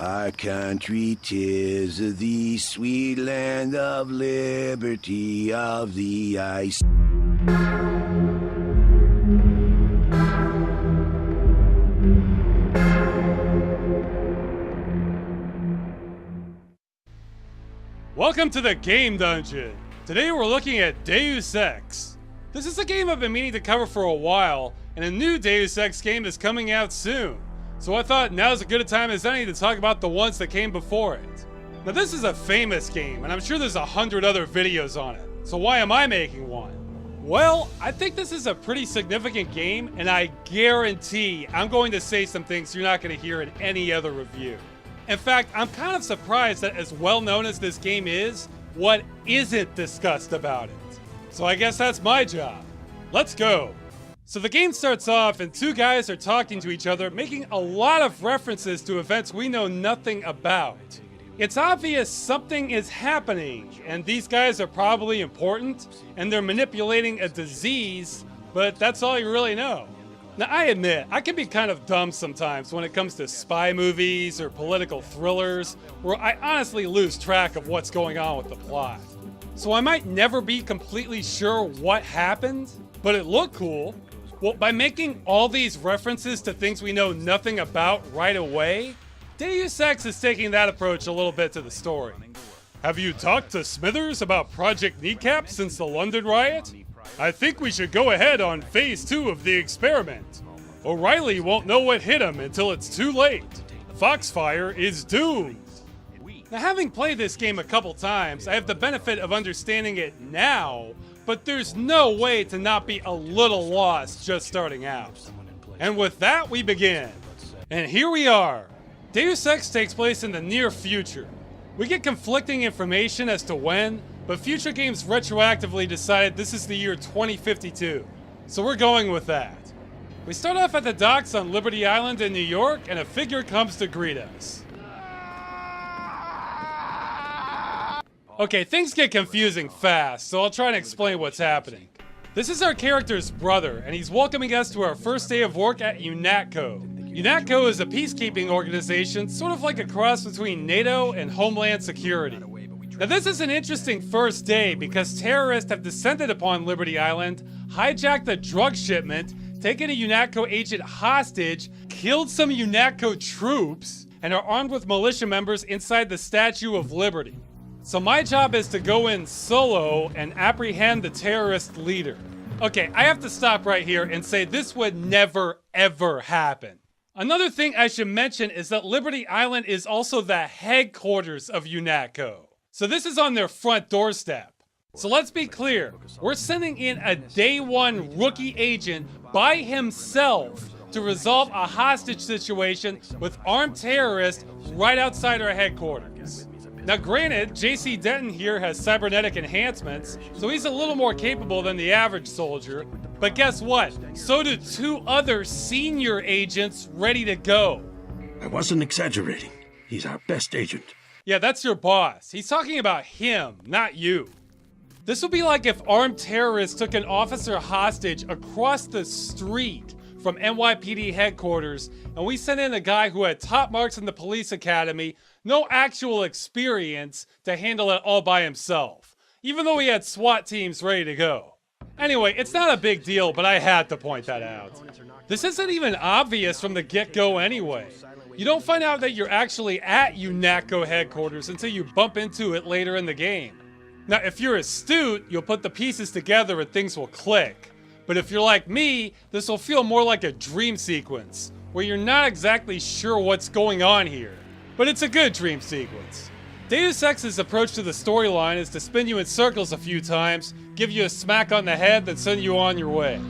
Our country 'tis the sweet land of liberty, of the ice. Welcome to the Game Dungeon. Today we're looking at Deus Ex. This is a game I've been meaning to cover for a while, and a new Deus Ex game is coming out soon. So I thought now's as good a time as any to talk about the ones that came before it. Now this is a famous game, and I'm sure there's 100 other videos on it. So why am I making one? Well, I think this is a pretty significant game, and I guarantee I'm going to say some things you're not going to hear in any other review. In fact, I'm kind of surprised that as well known as this game is, what isn't discussed about it. So I guess that's my job. Let's go. So the game starts off and two guys are talking to each other, making a lot of references to events we know nothing about. It's obvious something is happening, and these guys are probably important, and they're manipulating a disease, but that's all you really know. Now I admit, I can be kind of dumb sometimes when it comes to spy movies or political thrillers, where I honestly lose track of what's going on with the plot. So I might never be completely sure what happened, but it looked cool. Well, by making all these references to things we know nothing about right away, Deus Ex is taking that approach a little bit to the story. Have you talked to Smithers about Project Kneecap since the London riot? I think we should go ahead on phase 2 of the experiment. O'Reilly won't know what hit him until it's too late. Foxfire is doomed. Now, having played this game a couple times, I have the benefit of understanding it now, but there's no way to not be a little lost just starting out. And with that, we begin. And here we are. Deus Ex takes place in the near future. We get conflicting information as to when, but future games retroactively decided this is the year 2052. So we're going with that. We start off at the docks on Liberty Island in New York, and a figure comes to greet us. Okay, things get confusing fast, so I'll try and explain what's happening. This is our character's brother, and he's welcoming us to our first day of work at UNATCO. UNATCO is a peacekeeping organization, sort of like a cross between NATO and Homeland Security. Now this is an interesting first day because terrorists have descended upon Liberty Island, hijacked a drug shipment, taken a UNATCO agent hostage, killed some UNATCO troops, and are armed with militia members inside the Statue of Liberty. So my job is to go in solo and apprehend the terrorist leader. Okay, I have to stop right here and say this would never ever happen. Another thing I should mention is that Liberty Island is also the headquarters of UNATCO. So this is on their front doorstep. So let's be clear, we're sending in a day one rookie agent by himself to resolve a hostage situation with armed terrorists right outside our headquarters. Now granted, JC Denton here has cybernetic enhancements, so he's a little more capable than the average soldier, but guess what? So do two other senior agents ready to go. I wasn't exaggerating. He's our best agent. Yeah, that's your boss. He's talking about him, not you. This would be like if armed terrorists took an officer hostage across the street from NYPD headquarters, and we sent in a guy who had top marks in the police academy, no actual experience, to handle it all by himself, even though he had SWAT teams ready to go. Anyway, it's not a big deal, but I had to point that out. This isn't even obvious from the get-go anyway. You don't find out that you're actually at UNATCO headquarters until you bump into it later in the game. Now, if you're astute, you'll put the pieces together and things will click. But if you're like me, this will feel more like a dream sequence, where you're not exactly sure what's going on here. But it's a good dream sequence. Deus Ex's approach to the storyline is to spin you in circles a few times, give you a smack on the head, then send you on your way.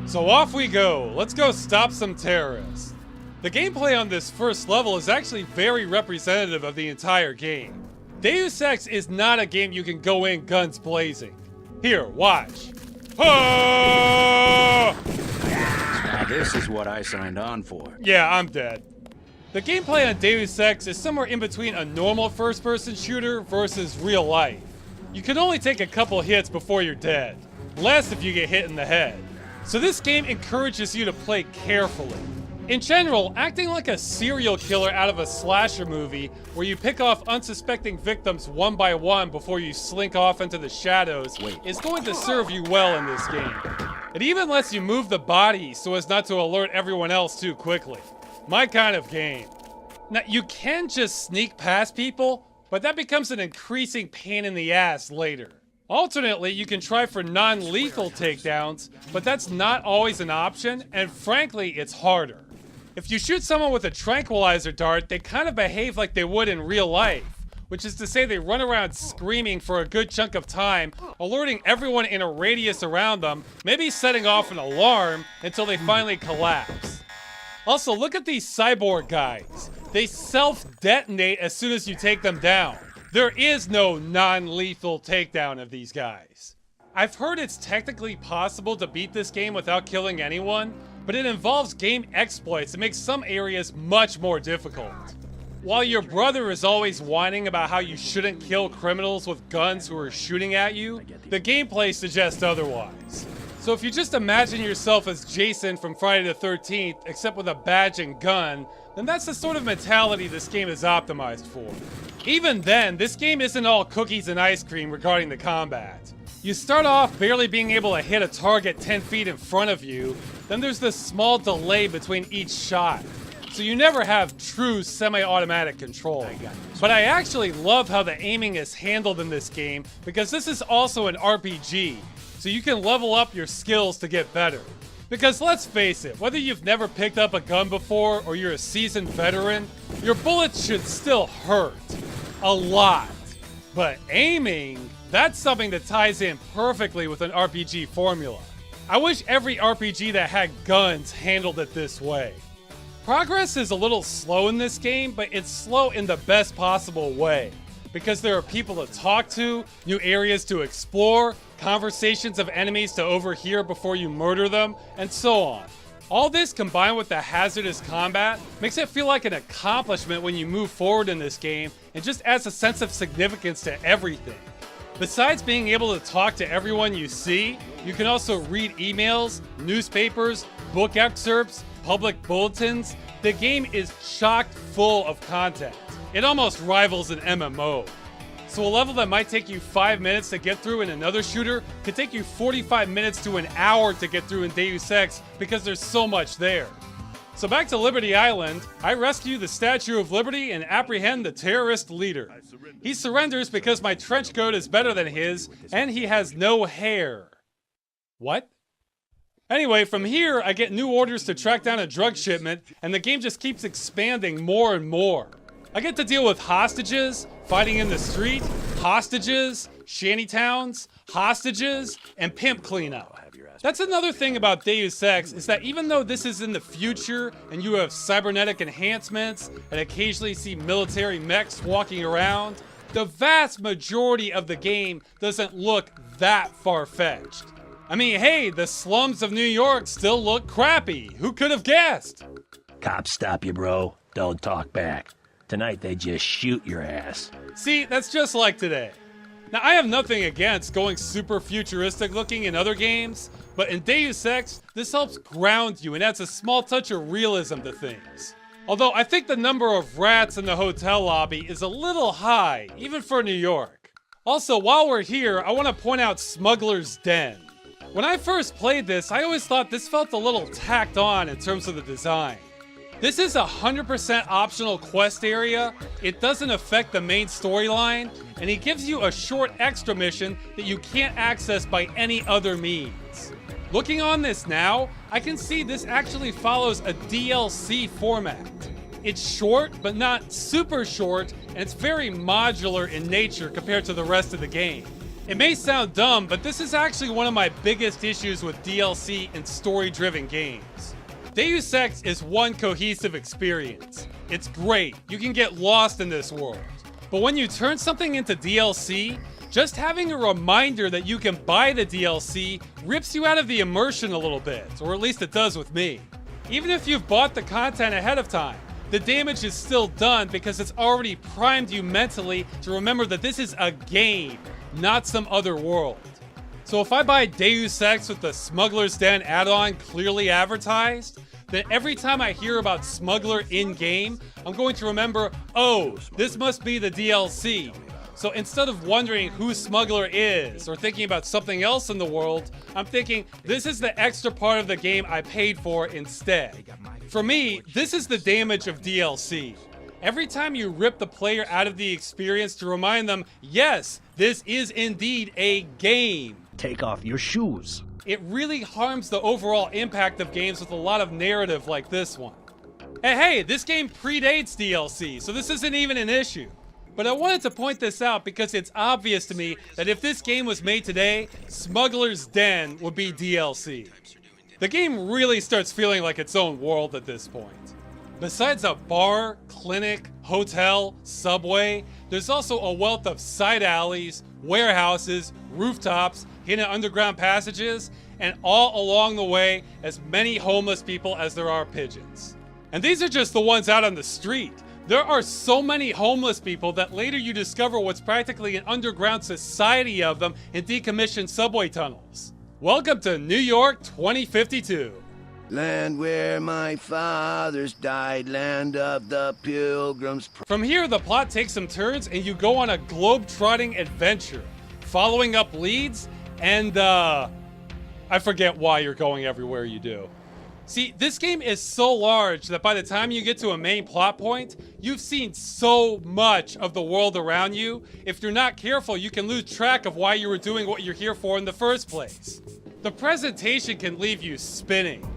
So off we go. Let's go stop some terrorists. The gameplay on this first level is actually very representative of the entire game. Deus Ex is not a game you can go in guns blazing. Here, watch. Ah! Now this is what I signed on for. Yeah, I'm dead. The gameplay on Deus Ex is somewhere in between a normal first-person shooter versus real life. You can only take a couple hits before you're dead, less if you get hit in the head. So this game encourages you to play carefully. In general, acting like a serial killer out of a slasher movie where you pick off unsuspecting victims one by one before you slink off into the shadows is going to serve you well in this game. It even lets you move the body so as not to alert everyone else too quickly. My kind of game. Now, you can just sneak past people, but that becomes an increasing pain in the ass later. Alternately, you can try for non-lethal takedowns, but that's not always an option, and frankly, it's harder. If you shoot someone with a tranquilizer dart, they kind of behave like they would in real life, which is to say they run around screaming for a good chunk of time, alerting everyone in a radius around them, maybe setting off an alarm until they finally collapse. Also, look at these cyborg guys. They self-detonate as soon as you take them down. There is no non-lethal takedown of these guys. I've heard it's technically possible to beat this game without killing anyone, but it involves game exploits that make some areas much more difficult. While your brother is always whining about how you shouldn't kill criminals with guns who are shooting at you, the gameplay suggests otherwise. So if you just imagine yourself as Jason from Friday the 13th, except with a badge and gun, then that's the sort of mentality this game is optimized for. Even then, this game isn't all cookies and ice cream regarding the combat. You start off barely being able to hit a target 10 feet in front of you, then there's this small delay between each shot, so you never have true semi-automatic control. But I actually love how the aiming is handled in this game, because this is also an RPG, so you can level up your skills to get better. Because let's face it, whether you've never picked up a gun before or you're a seasoned veteran, your bullets should still hurt. A lot. But aiming, that's something that ties in perfectly with an RPG formula. I wish every RPG that had guns handled it this way. Progress is a little slow in this game, but it's slow in the best possible way. Because there are people to talk to, new areas to explore, conversations of enemies to overhear before you murder them, and so on. All this combined with the hazardous combat makes it feel like an accomplishment when you move forward in this game and just adds a sense of significance to everything. Besides being able to talk to everyone you see, you can also read emails, newspapers, book excerpts, public bulletins. The game is chock full of content. It almost rivals an MMO. So a level that might take you 5 minutes to get through in another shooter could take you 45 minutes to an hour to get through in Deus Ex because there's so much there. So back to Liberty Island, I rescue the Statue of Liberty and apprehend the terrorist leader. He surrenders because my trench coat is better than his, and he has no hair. What? Anyway, from here, I get new orders to track down a drug shipment, and the game just keeps expanding more and more. I get to deal with hostages, fighting in the street, hostages, shantytowns, hostages, and pimp cleanup. That's another thing about Deus Ex, is that even though this is in the future and you have cybernetic enhancements and occasionally see military mechs walking around, the vast majority of the game doesn't look that far-fetched. I mean, hey, the slums of New York still look crappy. Who could have guessed? Cops stop you, bro. Don't talk back. Tonight they just shoot your ass. See, that's just like today. Now, I have nothing against going super futuristic looking in other games, but in Deus Ex, this helps ground you and adds a small touch of realism to things. Although I think the number of rats in the hotel lobby is a little high, even for New York. Also, while we're here, I want to point out Smuggler's Den. When I first played this, I always thought this felt a little tacked on in terms of the design. This is a 100% optional quest area, it doesn't affect the main storyline, and it gives you a short extra mission that you can't access by any other means. Looking on this now, I can see this actually follows a DLC format. It's short, but not super short, and it's very modular in nature compared to the rest of the game. It may sound dumb, but this is actually one of my biggest issues with DLC and story-driven games. Deus Ex is one cohesive experience. It's great, you can get lost in this world. But when you turn something into DLC, just having a reminder that you can buy the DLC rips you out of the immersion a little bit, or at least it does with me. Even if you've bought the content ahead of time, the damage is still done because it's already primed you mentally to remember that this is a game, not some other world. So if I buy Deus Ex with the Smuggler's Den add-on clearly advertised, then every time I hear about Smuggler in-game, I'm going to remember, oh, this must be the DLC. So instead of wondering who Smuggler is or thinking about something else in the world, I'm thinking this is the extra part of the game I paid for instead. For me, this is the damage of DLC. Every time you rip the player out of the experience to remind them, yes, this is indeed a game. Take off your shoes. It really harms the overall impact of games with a lot of narrative like this one. And hey, this game predates DLC, so this isn't even an issue. But I wanted to point this out because it's obvious to me that if this game was made today, Smuggler's Den would be DLC. The game really starts feeling like its own world at this point. Besides a bar, clinic, hotel, subway, there's also a wealth of side alleys, warehouses, rooftops, hidden underground passages, and all along the way, as many homeless people as there are pigeons. And these are just the ones out on the street. There are so many homeless people that later you discover what's practically an underground society of them in decommissioned subway tunnels. Welcome to New York 2052. Land where my fathers died, land of the pilgrims. From here, the plot takes some turns and you go on a globe-trotting adventure, following up leads, and I forget why you're going everywhere you do. See, this game is so large that by the time you get to a main plot point, you've seen so much of the world around you. If you're not careful, you can lose track of why you were doing what you're here for in the first place. The presentation can leave you spinning.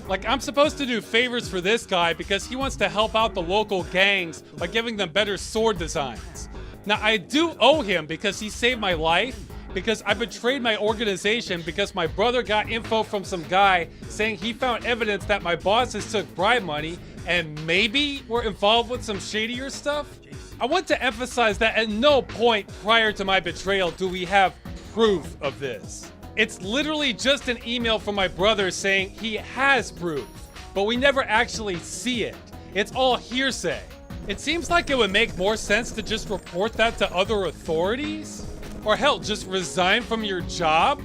Like, I'm supposed to do favors for this guy because he wants to help out the local gangs by giving them better sword designs. Now, I do owe him because he saved my life, because I betrayed my organization because my brother got info from some guy saying he found evidence that my bosses took bribe money and maybe were involved with some shadier stuff. I want to emphasize that at no point prior to my betrayal do we have proof of this. It's literally just an email from my brother saying he has proof, but we never actually see it. It's all hearsay. It seems like it would make more sense to just report that to other authorities. Or hell, just resign from your job?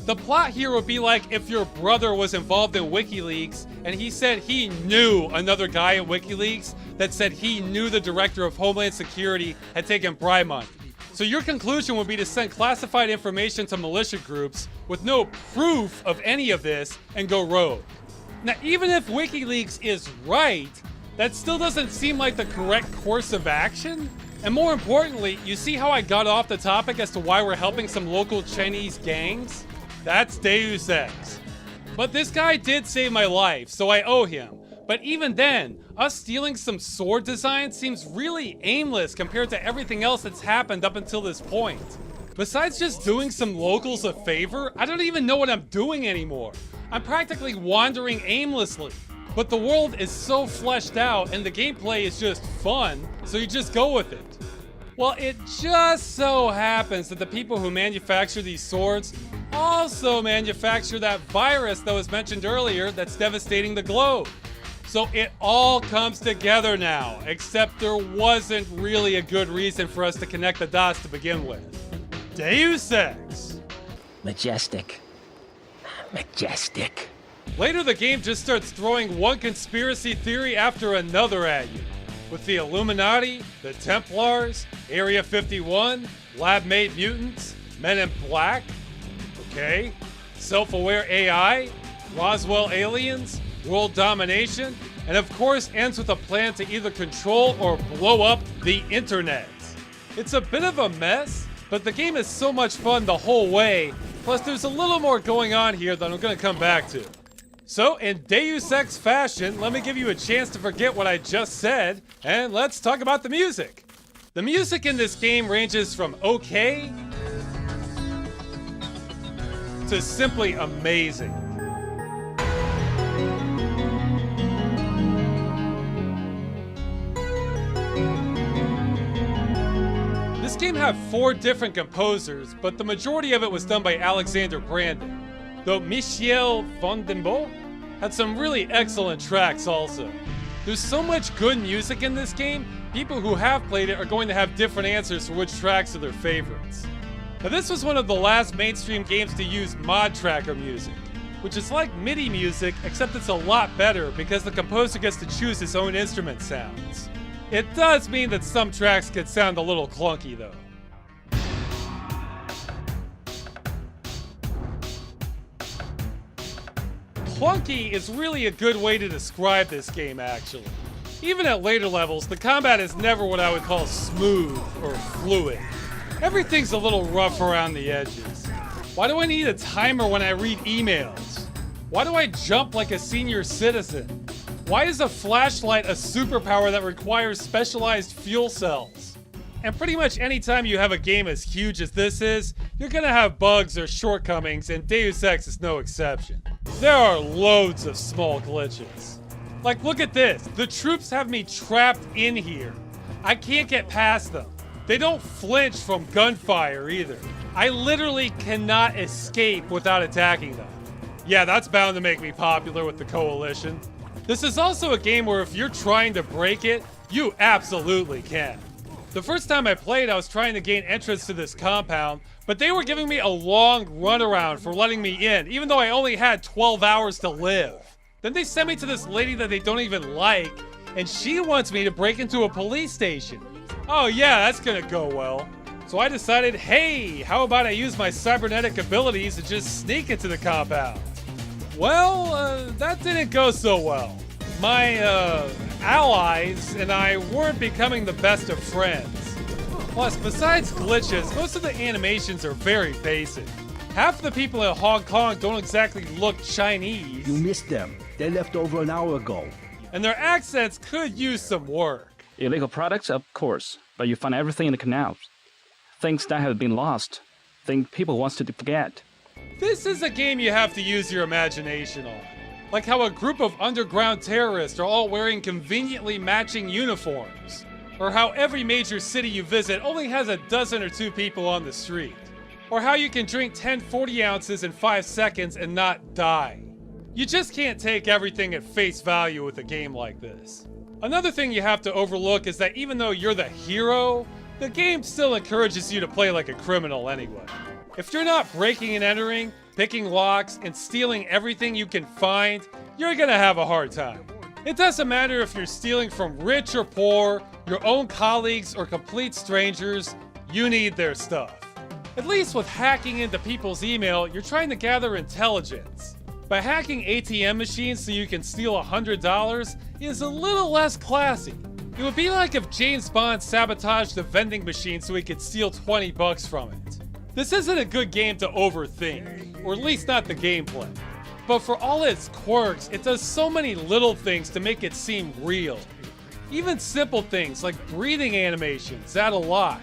The plot here would be like if your brother was involved in WikiLeaks and he said he knew another guy in WikiLeaks that said he knew the director of Homeland Security had taken bribe money. So your conclusion would be to send classified information to militia groups with no proof of any of this and go rogue. Now, even if WikiLeaks is right, that still doesn't seem like the correct course of action. And more importantly, you see how I got off the topic as to why we're helping some local Chinese gangs? That's Deus Ex. But this guy did save my life, so I owe him. But even then, us stealing some sword design seems really aimless compared to everything else that's happened up until this point. Besides just doing some locals a favor, I don't even know what I'm doing anymore. I'm practically wandering aimlessly. But the world is so fleshed out and the gameplay is just fun, so you just go with it. Well, it just so happens that the people who manufacture these swords also manufacture that virus that was mentioned earlier that's devastating the globe. So it all comes together now, except there wasn't really a good reason for us to connect the dots to begin with. Deus Ex. Majestic. Majestic. Later, the game just starts throwing one conspiracy theory after another at you. With the Illuminati, the Templars, Area 51, lab-made mutants, Men in Black, okay, self-aware AI, Roswell aliens, world domination, and of course ends with a plan to either control or blow up the internet. It's a bit of a mess, but the game is so much fun the whole way, plus there's a little more going on here that I'm going to come back to. So, in Deus Ex fashion, let me give you a chance to forget what I just said, and let's talk about the music. The music in this game ranges from okay to simply amazing. This game had 4 different composers, but the majority of it was done by Alexander Brandon, though Michel Vandenbo had some really excellent tracks also. There's so much good music in this game, people who have played it are going to have different answers for which tracks are their favorites. Now, this was one of the last mainstream games to use mod tracker music. which is like MIDI music, except it's a lot better because the composer gets to choose his own instrument sounds. It does mean that some tracks could sound a little clunky though. Clunky is really a good way to describe this game, actually. Even at later levels, the combat is never what I would call smooth or fluid. Everything's a little rough around the edges. Why do I need a timer when I read emails? Why do I jump like a senior citizen? Why is a flashlight a superpower that requires specialized fuel cells? And pretty much anytime you have a game as huge as this is, you're gonna have bugs or shortcomings, and Deus Ex is no exception. There are loads of small glitches. Like, look at this. The troops have me trapped in here. I can't get past them. They don't flinch from gunfire either. I literally cannot escape without attacking them. Yeah, that's bound to make me popular with the Coalition. This is also a game where if you're trying to break it, you absolutely can. The first time I played, I was trying to gain entrance to this compound, but they were giving me a long runaround for letting me in, even though I only had 12 hours to live. Then they sent me to this lady that they don't even like, and she wants me to break into a police station. Oh yeah, that's gonna go well. So I decided, hey, how about I use my cybernetic abilities to just sneak into the compound? Well, that didn't go so well. My, allies and I weren't becoming the best of friends. Plus, besides glitches, most of the animations are very basic. Half the people in Hong Kong don't exactly look Chinese. You missed them. They left over an hour ago. And their accents could use some work. Illegal products, of course, but you find everything in the canals. Things that have been lost. Things people want to forget. This is a game you have to use your imagination on. Like how a group of underground terrorists are all wearing conveniently matching uniforms. Or how every major city you visit only has a dozen or two people on the street. Or how you can drink 10 40 ounces in 5 seconds and not die. You just can't take everything at face value with a game like this. Another thing you have to overlook is that even though you're the hero, the game still encourages you to play like a criminal anyway. If you're not breaking and entering, picking locks, and stealing everything you can find, you're gonna have a hard time. It doesn't matter if you're stealing from rich or poor, your own colleagues or complete strangers, you need their stuff. At least with hacking into people's email, you're trying to gather intelligence. By hacking ATM machines so you can steal $100 is a little less classy. It would be like if James Bond sabotaged the vending machine so he could steal 20 bucks from it. This isn't a good game to overthink, or at least not the gameplay. But for all its quirks, it does so many little things to make it seem real. Even simple things like breathing animations add a lot.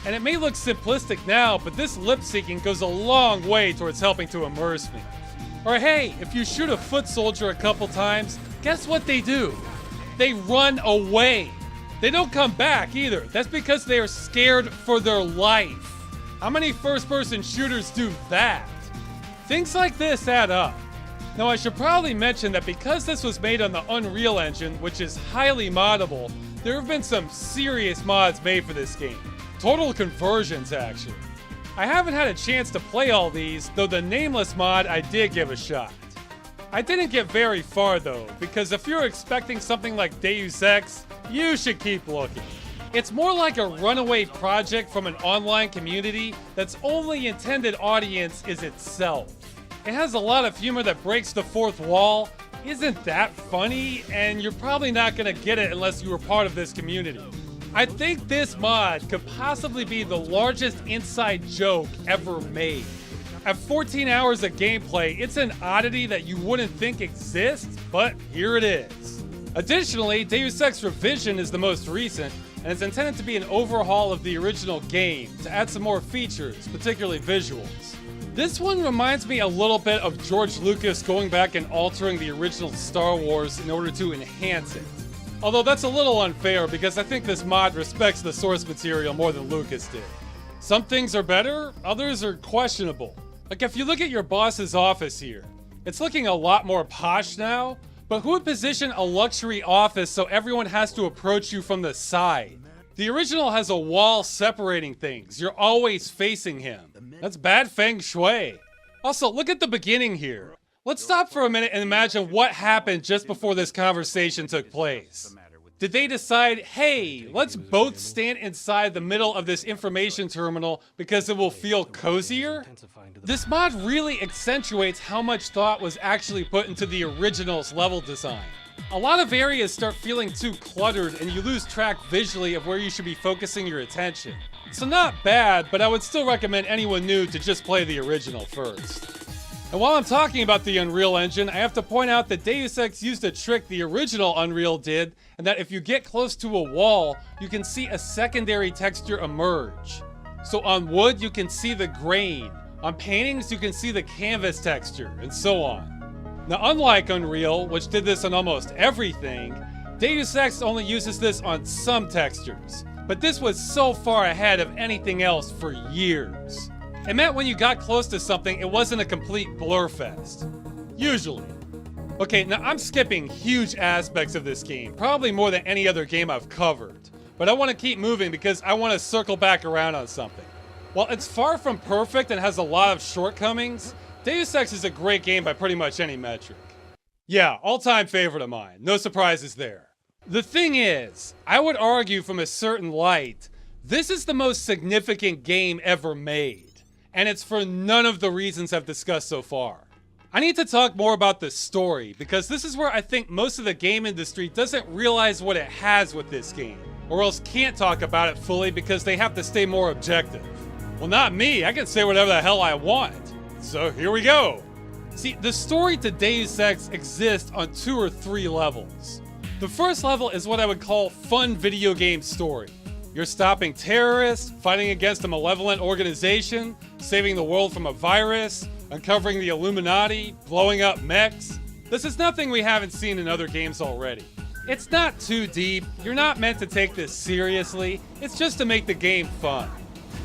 And it may look simplistic now, but this lip syncing goes a long way towards helping to immerse me. Or hey, if you shoot a foot soldier a couple times, guess what they do? They run away. They don't come back either. That's because they are scared for their life. How many first-person shooters do that? Things like this add up. Now I should probably mention that because this was made on the Unreal Engine, which is highly moddable, there have been some serious mods made for this game. Total conversions, actually. I haven't had a chance to play all these, though the Nameless mod I did give a shot. I didn't get very far though, because if you're expecting something like Deus Ex, you should keep looking. It's more like a runaway project from an online community that's only intended audience is itself. It has a lot of humor that breaks the fourth wall, isn't that funny, and you're probably not gonna get it unless you were part of this community. I think this mod could possibly be the largest inside joke ever made. At 14 hours of gameplay, it's an oddity that you wouldn't think exists, but here it is. Additionally, Deus Ex Revision is the most recent, and it's intended to be an overhaul of the original game to add some more features, particularly visuals. This one reminds me a little bit of George Lucas going back and altering the original Star Wars in order to enhance it. Although that's a little unfair because I think this mod respects the source material more than Lucas did. Some things are better, others are questionable. Like if you look at your boss's office here, it's looking a lot more posh now, but who would position a luxury office so everyone has to approach you from the side? The original has a wall separating things. You're always facing him. That's bad feng shui. Also, look at the beginning here. Let's stop for a minute and imagine what happened just before this conversation took place. Did they decide, hey, let's both stand inside the middle of this information terminal because it will feel cozier? This mod really accentuates how much thought was actually put into the original's level design. A lot of areas start feeling too cluttered and you lose track visually of where you should be focusing your attention. So not bad, but I would still recommend anyone new to just play the original first. And while I'm talking about the Unreal Engine, I have to point out that Deus Ex used a trick the original Unreal did, and that if you get close to a wall, you can see a secondary texture emerge. So on wood, you can see the grain. On paintings, you can see the canvas texture, and so on. Now, unlike Unreal, which did this on almost everything, Deus Ex only uses this on some textures. But this was so far ahead of anything else for years. It meant when you got close to something, it wasn't a complete blur fest. Usually. Okay, now I'm skipping huge aspects of this game, probably more than any other game I've covered. But I want to keep moving because I want to circle back around on something. While it's far from perfect and has a lot of shortcomings, Deus Ex is a great game by pretty much any metric. Yeah, all-time favorite of mine. No surprises there. The thing is, I would argue from a certain light, this is the most significant game ever made. And it's for none of the reasons I've discussed so far. I need to talk more about the story, because this is where I think most of the game industry doesn't realize what it has with this game, or else can't talk about it fully because they have to stay more objective. Well, not me, I can say whatever the hell I want. So here we go. See, the story to Deus Ex exists on 2 or 3 levels. The first level is what I would call fun video game story. You're stopping terrorists, fighting against a malevolent organization, saving the world from a virus, uncovering the Illuminati, blowing up mechs. This is nothing we haven't seen in other games already. It's not too deep, you're not meant to take this seriously, it's just to make the game fun.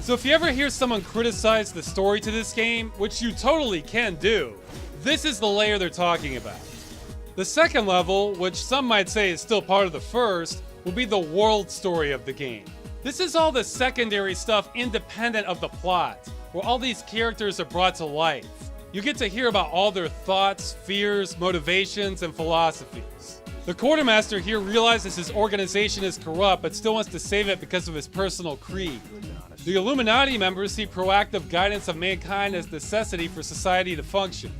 So if you ever hear someone criticize the story to this game, which you totally can do, this is the layer they're talking about. The second level, which some might say is still part of the first, will be the world story of the game. This is all the secondary stuff independent of the plot, where all these characters are brought to life. You get to hear about all their thoughts, fears, motivations, and philosophies. The quartermaster here realizes his organization is corrupt, but still wants to save it because of his personal creed. The Illuminati members see proactive guidance of mankind as necessity for society to function.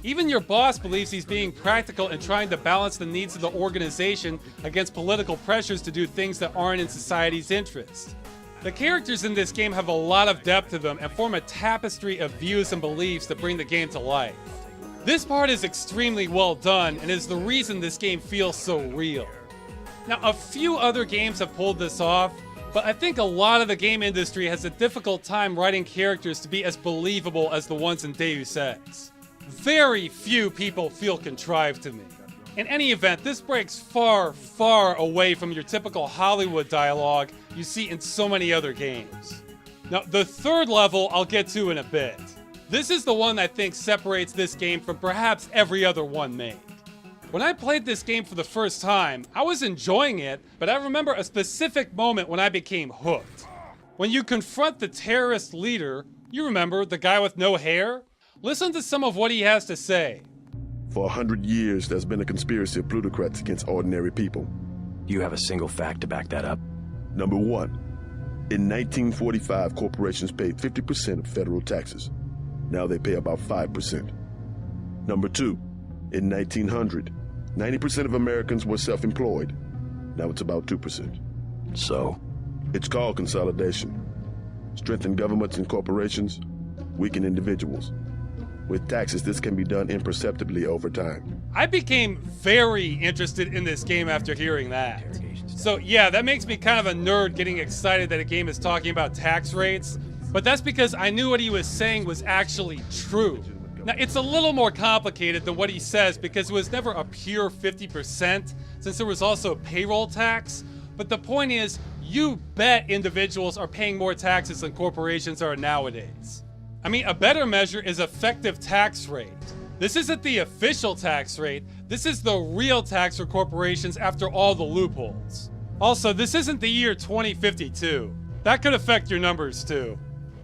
Even your boss believes he's being practical and trying to balance the needs of the organization against political pressures to do things that aren't in society's interest. The characters in this game have a lot of depth to them and form a tapestry of views and beliefs that bring the game to life. This part is extremely well done and is the reason this game feels so real. Now, a few other games have pulled this off, but I think a lot of the game industry has a difficult time writing characters to be as believable as the ones in Deus Ex. Very few people feel contrived to me. In any event, this breaks far, far away from your typical Hollywood dialogue you see in so many other games. Now, the third level I'll get to in a bit. This is the one I think separates this game from perhaps every other one made. When I played this game for the first time, I was enjoying it, but I remember a specific moment when I became hooked. When you confront the terrorist leader, you remember, the guy with no hair? Listen to some of what he has to say. For 100 years, there's been a conspiracy of plutocrats against ordinary people. Do you have a single fact to back that up? Number 1, in 1945, corporations paid 50% of federal taxes. Now they pay about 5%. Number 2, in 1900, 90% of Americans were self-employed. Now it's about 2%. So? It's called consolidation. Strengthen governments and corporations, weaken individuals. With taxes, this can be done imperceptibly over time. I became very interested in this game after hearing that. So yeah, that makes me kind of a nerd getting excited that a game is talking about tax rates, but that's because I knew what he was saying was actually true. Now, it's a little more complicated than what he says because it was never a pure 50%, since there was also payroll tax, but the point is, you bet individuals are paying more taxes than corporations are nowadays. I mean, a better measure is effective tax rate. This isn't the official tax rate, this is the real tax for corporations after all the loopholes. Also, this isn't the year 2052. That could affect your numbers too.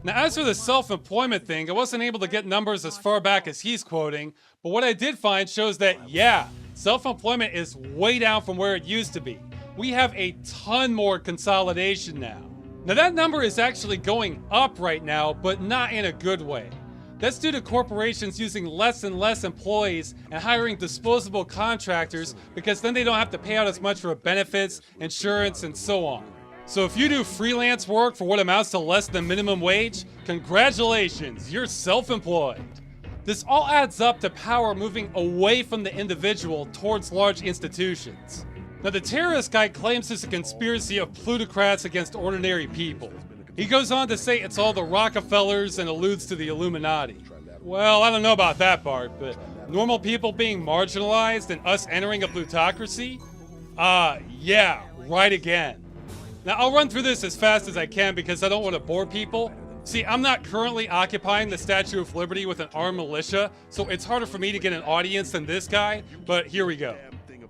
Now, as for the self-employment thing, I wasn't able to get numbers as far back as he's quoting, but what I did find shows that, yeah, self-employment is way down from where it used to be. We have a ton more consolidation now. Now, that number is actually going up right now, but not in a good way. That's due to corporations using less and less employees and hiring disposable contractors because then they don't have to pay out as much for benefits, insurance, and so on. So if you do freelance work for what amounts to less than minimum wage, congratulations, you're self-employed. This all adds up to power moving away from the individual towards large institutions. Now, the terrorist guy claims it's a conspiracy of plutocrats against ordinary people. He goes on to say it's all the Rockefellers and alludes to the Illuminati. Well, I don't know about that part, but normal people being marginalized and us entering a plutocracy? Yeah, right again. Now, I'll run through this as fast as I can because I don't want to bore people. See, I'm not currently occupying the Statue of Liberty with an armed militia, so it's harder for me to get an audience than this guy, but here we go.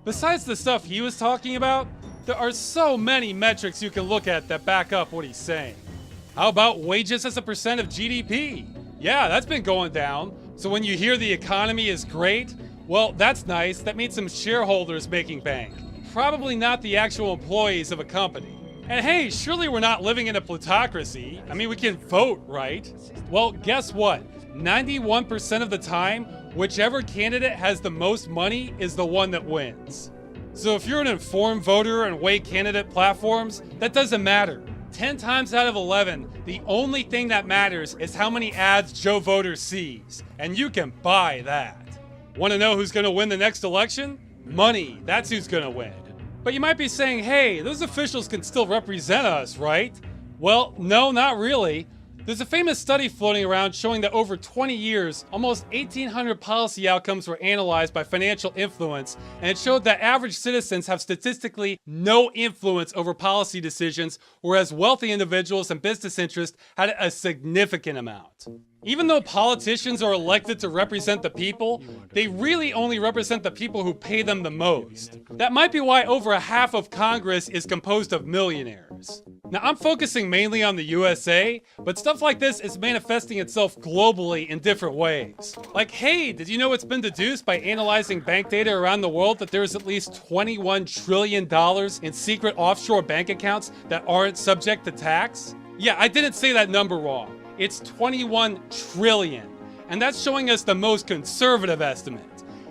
Besides the stuff he was talking about, there are so many metrics you can look at that back up what he's saying. How about wages as a percent of GDP? Yeah, that's been going down. So when you hear the economy is great, well, that's nice. That means some shareholders making bank. Probably not the actual employees of a company. And hey, surely we're not living in a plutocracy. I mean, we can vote, right? Well, guess what? 91% of the time, whichever candidate has the most money is the one that wins. So if you're an informed voter and weigh candidate platforms, that doesn't matter. 10 times out of 11, the only thing that matters is how many ads Joe Voter sees. And you can buy that. Want to know who's going to win the next election? Money. That's who's going to win. But you might be saying, hey, those officials can still represent us, right? Well, no, not really. There's a famous study floating around showing that over 20 years, almost 1,800 policy outcomes were analyzed by financial influence, and it showed that average citizens have statistically no influence over policy decisions, whereas wealthy individuals and business interests had a significant amount. Even though politicians are elected to represent the people, they really only represent the people who pay them the most. That might be why over half of Congress is composed of millionaires. Now, I'm focusing mainly on the USA, but stuff like this is manifesting itself globally in different ways. Like, hey, did you know it's been deduced by analyzing bank data around the world that there is at least $21 trillion in secret offshore bank accounts that aren't subject to tax? Yeah, I didn't say that number wrong. It's 21 trillion, and that's showing us the most conservative estimate.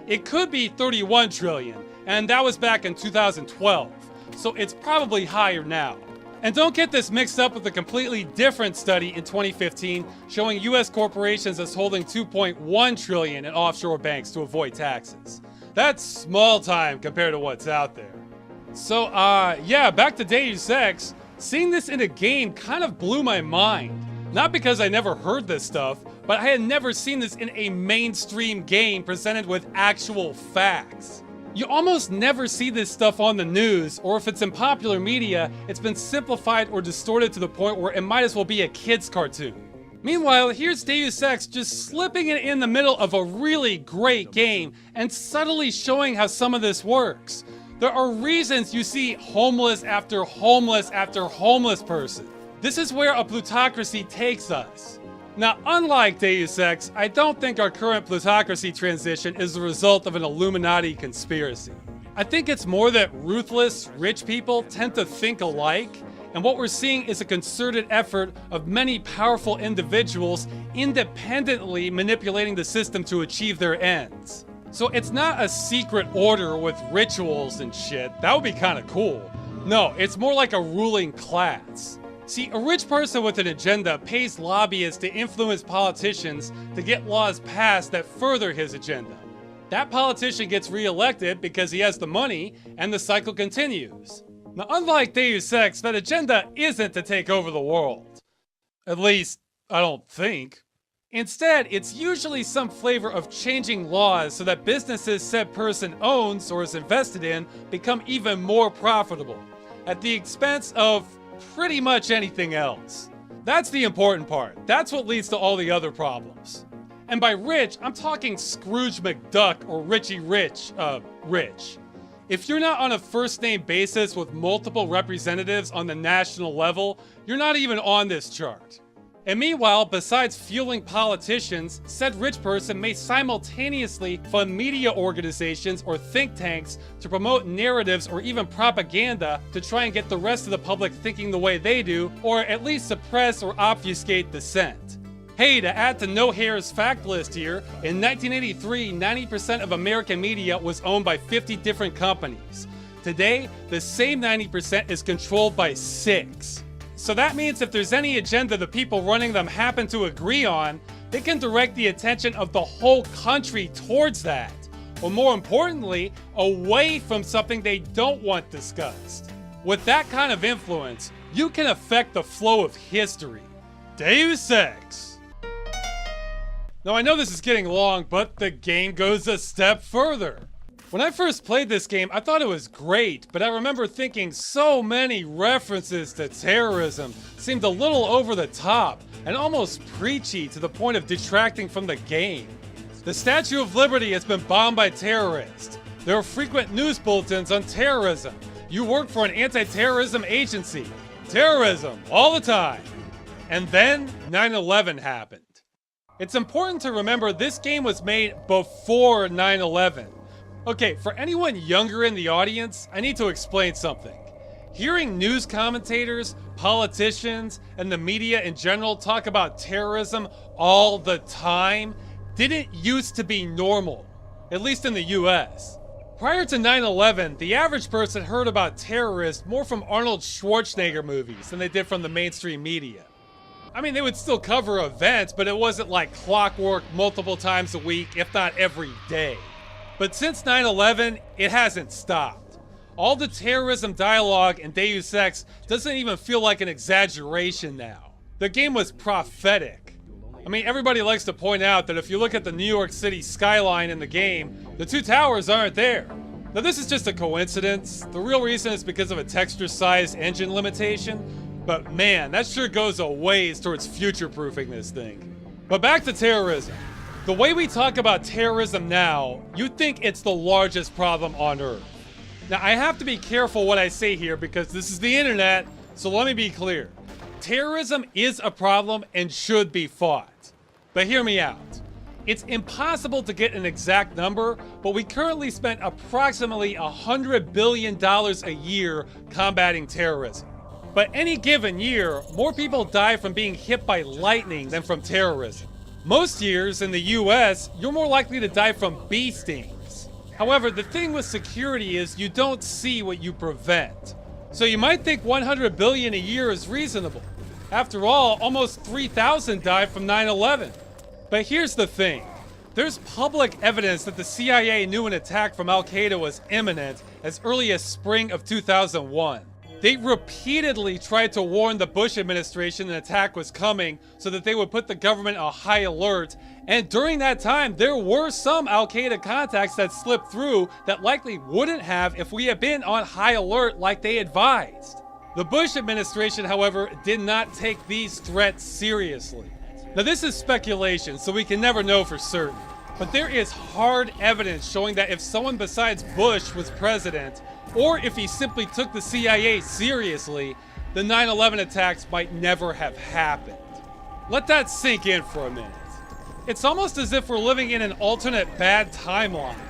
It could be 31 trillion, and that was back in 2012, so it's probably higher now. And don't get this mixed up with a completely different study in 2015 showing US corporations as holding 2.1 trillion in offshore banks to avoid taxes. That's small time compared to what's out there. So, yeah, back to Deus Ex. Seeing this in a game kind of blew my mind. Not because I never heard this stuff, but I had never seen this in a mainstream game presented with actual facts. You almost never see this stuff on the news, or if it's in popular media, it's been simplified or distorted to the point where it might as well be a kid's cartoon. Meanwhile, here's Deus Ex just slipping it in the middle of a really great game and subtly showing how some of this works. There are reasons you see homeless after homeless after homeless person. This is where a plutocracy takes us. Now, unlike Deus Ex, I don't think our current plutocracy transition is the result of an Illuminati conspiracy. I think it's more that ruthless, rich people tend to think alike, and what we're seeing is a concerted effort of many powerful individuals independently manipulating the system to achieve their ends. So it's not a secret order with rituals and shit. That would be kind of cool. No, it's more like a ruling class. See, a rich person with an agenda pays lobbyists to influence politicians to get laws passed that further his agenda. That politician gets re-elected because he has the money, and the cycle continues. Now, unlike Deus Ex, that agenda isn't to take over the world. At least, I don't think. Instead, it's usually some flavor of changing laws so that businesses said person owns or is invested in become even more profitable, at the expense of pretty much anything else. That's the important part. That's what leads to all the other problems. And by rich, I'm talking Scrooge McDuck or Richie Rich, rich. If you're not on a first name basis with multiple representatives on the national level, you're not even on this chart. And meanwhile, besides fueling politicians, said rich person may simultaneously fund media organizations or think tanks to promote narratives or even propaganda to try and get the rest of the public thinking the way they do, or at least suppress or obfuscate dissent. Hey, to add to No Hair's fact list here, in 1983, 90% of American media was owned by 50 different companies. Today, the same 90% is controlled by 6. So that means if there's any agenda the people running them happen to agree on, they can direct the attention of the whole country towards that. Or more importantly, away from something they don't want discussed. With that kind of influence, you can affect the flow of history. Deus Ex. Now I know this is getting long, but the game goes a step further. When I first played this game, I thought it was great, but I remember thinking so many references to terrorism seemed a little over the top and almost preachy to the point of detracting from the game. The Statue of Liberty has been bombed by terrorists. There are frequent news bulletins on terrorism. You work for an anti-terrorism agency. Terrorism, all the time. And then 9/11 happened. It's important to remember this game was made before 9/11. Okay, for anyone younger in the audience, I need to explain something. Hearing news commentators, politicians, and the media in general talk about terrorism all the time didn't used to be normal, at least in the US. Prior to 9/11, the average person heard about terrorists more from Arnold Schwarzenegger movies than they did from the mainstream media. I mean, they would still cover events, but it wasn't like clockwork multiple times a week, if not every day. But since 9/11, it hasn't stopped. All the terrorism dialogue in Deus Ex doesn't even feel like an exaggeration now. The game was prophetic. I mean, everybody likes to point out that if you look at the New York City skyline in the game, the 2 towers aren't there. Now this is just a coincidence. The real reason is because of a texture size engine limitation. But man, that sure goes a ways towards future-proofing this thing. But back to terrorism. The way we talk about terrorism now, you'd think it's the largest problem on Earth. Now, I have to be careful what I say here because this is the internet, so let me be clear. Terrorism is a problem and should be fought. But hear me out. It's impossible to get an exact number, but we currently spend approximately $100 billion a year combating terrorism. But any given year, more people die from being hit by lightning than from terrorism. Most years in the US, you're more likely to die from bee stings. However, the thing with security is you don't see what you prevent. So you might think 100 billion a year is reasonable. After all, almost 3,000 died from 9/11. But here's the thing. There's public evidence that the CIA knew an attack from Al-Qaeda was imminent as early as spring of 2001. They repeatedly tried to warn the Bush administration an attack was coming so that they would put the government on high alert, and during that time there were some Al-Qaeda contacts that slipped through that likely wouldn't have if we had been on high alert like they advised. The Bush administration, however, did not take these threats seriously. Now this is speculation, so we can never know for certain, but there is hard evidence showing that if someone besides Bush was president, or if he simply took the CIA seriously, the 9/11 attacks might never have happened. Let that sink in for a minute. It's almost as if we're living in an alternate bad timeline.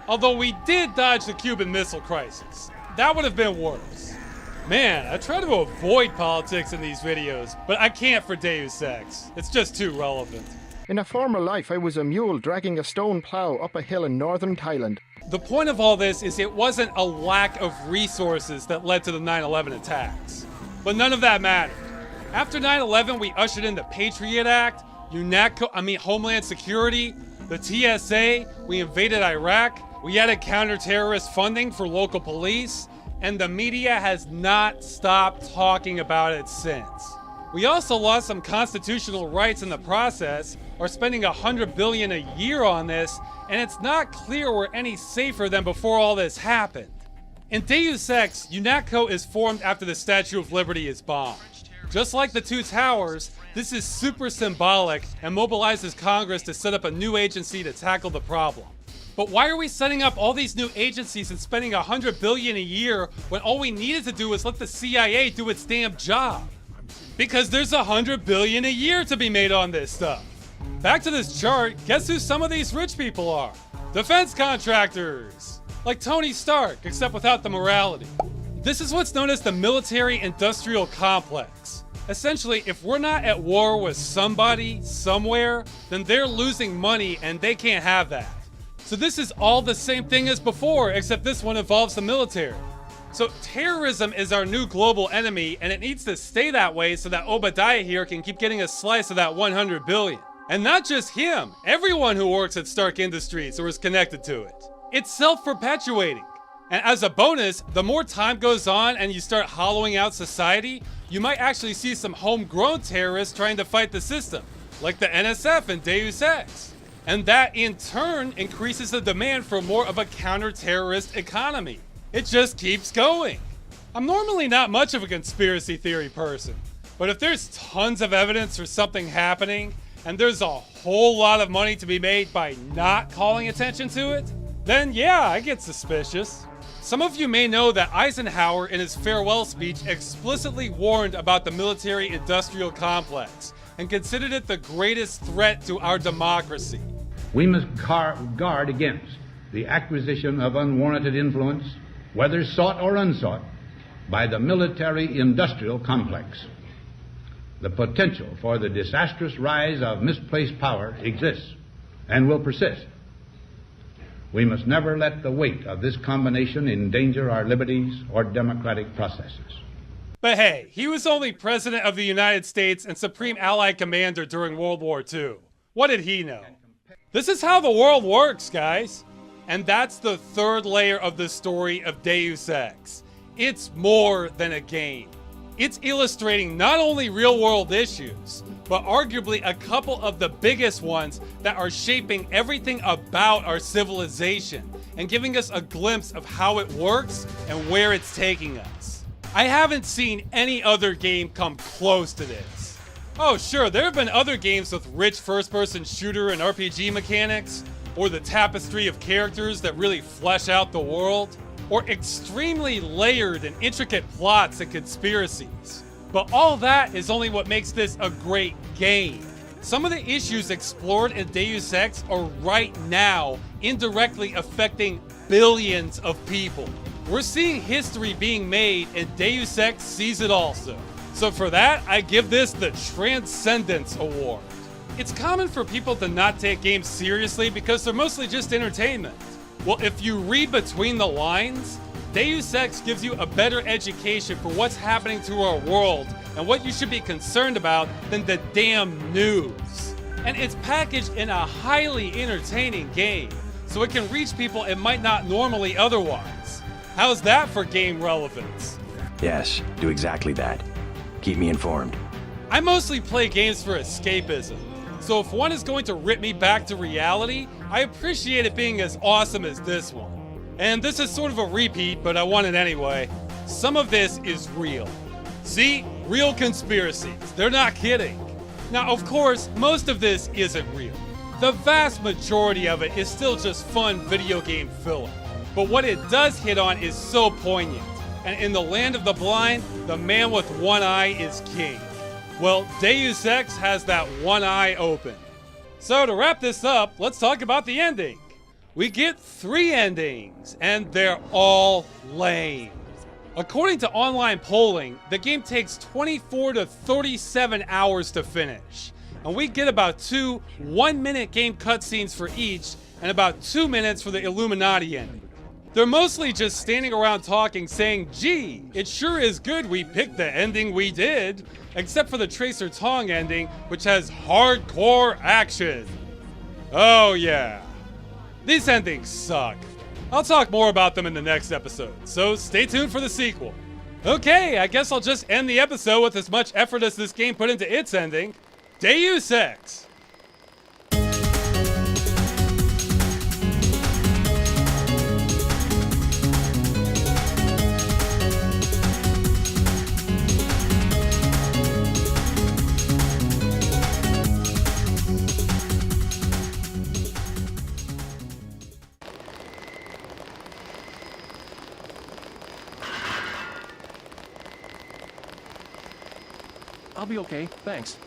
Although we did dodge the Cuban Missile Crisis. That would have been worse. Man, I try to avoid politics in these videos, but I can't for Deus Ex. It's just too relevant. In a former life, I was a mule dragging a stone plow up a hill in northern Thailand. The point of all this is it wasn't a lack of resources that led to the 9/11 attacks. But none of that mattered. After 9/11, we ushered in the Patriot Act, Homeland Security, the TSA, we invaded Iraq, we added counter-terrorist funding for local police, and the media has not stopped talking about it since. We also lost some constitutional rights in the process, are spending $100 billion a year on this, and it's not clear we're any safer than before all this happened. In Deus Ex, UNATCO is formed after the Statue of Liberty is bombed. Just like the 2 towers, this is super symbolic and mobilizes Congress to set up a new agency to tackle the problem. But why are we setting up all these new agencies and spending $100 billion a year when all we needed to do was let the CIA do its damn job? Because there's $100 billion a year to be made on this stuff. Back to this chart, guess who some of these rich people are? Defense contractors. Like Tony Stark, except without the morality. This is what's known as the military-industrial complex. Essentially, if we're not at war with somebody, somewhere, then they're losing money and they can't have that. So this is all the same thing as before, except this one involves the military. So terrorism is our new global enemy, and it needs to stay that way so that Obadiah here can keep getting a slice of that 100 billion. And not just him, everyone who works at Stark Industries or is connected to it. It's self-perpetuating. And as a bonus, the more time goes on and you start hollowing out society, you might actually see some homegrown terrorists trying to fight the system, like the NSF and Deus Ex. And that in turn increases the demand for more of a counter-terrorist economy. It just keeps going. I'm normally not much of a conspiracy theory person, but if there's tons of evidence for something happening, and there's a whole lot of money to be made by not calling attention to it, then yeah, I get suspicious. Some of you may know that Eisenhower in his farewell speech explicitly warned about the military-industrial complex and considered it the greatest threat to our democracy. We must guard against the acquisition of unwarranted influence, whether sought or unsought, by the military-industrial complex. The potential for the disastrous rise of misplaced power exists and will persist. We must never let the weight of this combination endanger our liberties or democratic processes. But hey, he was only President of the United States and Supreme Allied Commander during World War II. What did he know? This is how the world works, guys. And that's the third layer of the story of Deus Ex. It's more than a game. It's illustrating not only real-world issues, but arguably a couple of the biggest ones that are shaping everything about our civilization and giving us a glimpse of how it works and where it's taking us. I haven't seen any other game come close to this. Oh sure, there have been other games with rich first-person shooter and RPG mechanics, or the tapestry of characters that really flesh out the world, or extremely layered and intricate plots and conspiracies. But all that is only what makes this a great game. Some of the issues explored in Deus Ex are right now indirectly affecting billions of people. We're seeing history being made, and Deus Ex sees it also. So for that, I give this the Transcendence Award. It's common for people to not take games seriously because they're mostly just entertainment. Well, if you read between the lines, Deus Ex gives you a better education for what's happening to our world and what you should be concerned about than the damn news. And it's packaged in a highly entertaining game, so it can reach people it might not normally otherwise. How's that for game relevance? Yes, do exactly that. Keep me informed. I mostly play games for escapism, so if one is going to rip me back to reality, I appreciate it being as awesome as this one. And this is sort of a repeat, but I want it anyway. Some of this is real. See? Real conspiracies. They're not kidding. Now, of course, most of this isn't real. The vast majority of it is still just fun video game filler. But what it does hit on is so poignant. And in the land of the blind, the man with one eye is king. Well, Deus Ex has that one eye open. So to wrap this up, let's talk about the ending. We get 3 endings, and they're all lame. According to online polling, the game takes 24 to 37 hours to finish. And we get about 2 one-minute game cutscenes for each, and about 2 minutes for the Illuminati ending. They're mostly just standing around talking, saying, gee, it sure is good we picked the ending we did, except for the Tracer Tong ending, which has hardcore action. Oh yeah. These endings suck. I'll talk more about them in the next episode, so stay tuned for the sequel. Okay, I guess I'll just end the episode with as much effort as this game put into its ending. Deus Ex. I'll be okay, thanks.